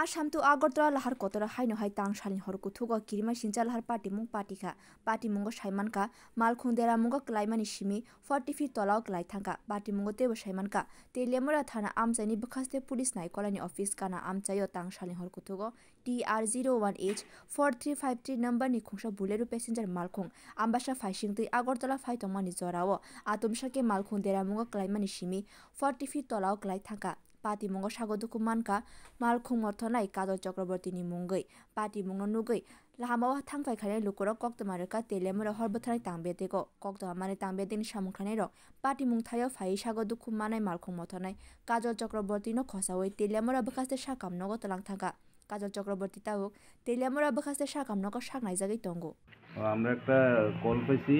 आसाम तो आगरतला लाहार कोतरा हाइनो हाइ तांग सालिन हरकु थुगो किरिमा सिंचा लाहार पाटिमुंग पाटिखा पाटिमुंगो साइमानका मालखुं देरामुंगो क्लाइमानि सिमी 40 फीट तलाव क्लाइ थांका पाटिमुंगो तेबो साइमानका तेलेमरा थाना आमचाइनि बखास्ते पुलिस नायकलानि अफिस काना आमचाइयो तांग सालिन हरकु थुगो TR01H 4353 नम्बरनि खुंसा बुलेरु पेसेन्जर मालखुं आम्बासा फाइसिंतै आगरतला फाइतंमानि जराओ आतुमसाके मालखुं देरामुंगो क्लाइमानि सिमी 40 फीट तलाव क्लाइ थांका पाटिमुंगो सागोदुकु मानका मालखुं मथनाय काजल चक्रवर्तीनि मुंगै पाटिमुंगो नुगै लामाव थांफायखानाय लुकुराव कक्तमारका तेलेमुरा हरबथानाय तांबेतेको कक्तमाने तांबेतेनि सामुखानाय र पाटिमुं थायो फाइ सागोदुकु मानाय मालखुं मथनाय काजल चक्रवर्तीनो खसावै तेलेमुरा बखास्ते साकामनगो तलां थांका काजल चक्रवर्ती ताऊ तेलेमुरा बखास्ते साकामनगो साकनाय जागै तंगो আমরা একটা কল পেয়েছি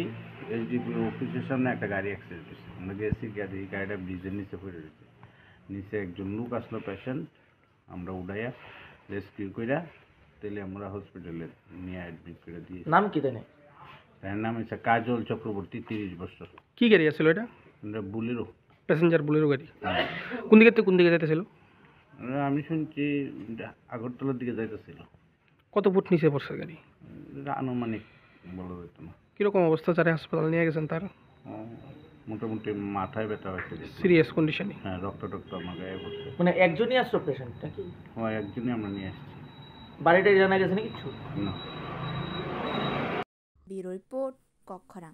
এইচডিপি অফিসের সামনে একটা গাড়ি অ্যাক্সিডেন্ট হয়েছে আমরা গেছি গাড়িটা ব্রিজের নিচে পড়ে রয়েছে নিচে একজন লোক আসলো পেশেন্ট আমরা উঠাইয়া রেস্কিউ কইরা তেলে আমরা হসপিটালে নিয়ে অ্যাডমিট করে দিয়েছি। নাম কি দেনে? তার নাম হচ্ছে কাজল চক্রবর্তী 30 বছর। কি গাড়ি আছিল এটা? আমরা বুলেরো, প্যাসেঞ্জার বুলেরো গাড়ি। কোন দিকে থেকে কোন দিকে যাইতেছিল? আমি শুনছি আগরতলার দিকে যাইতেছিল। কত ফুট নিচে পড়ছে গাড়ি? আনুমানিক বলা যেত না। কিরকম অবস্থা? যারা হাসপাতাল নিয়ে গেছেন তার? মোটামুটি মাথায় ব্যথা হয়েছে, সিরিয়াস কন্ডিশনে। হ্যাঁ, রক্ত আমার গায়ে পড়ছে। মানে একজনই আসলো পেশেন্ট নাকি? হ্যাঁ, একজনই আমরা নিয়ে আসছি। বাড়িটাই জানা গেছে না কিছু? না। Bureau report কক্ষরা।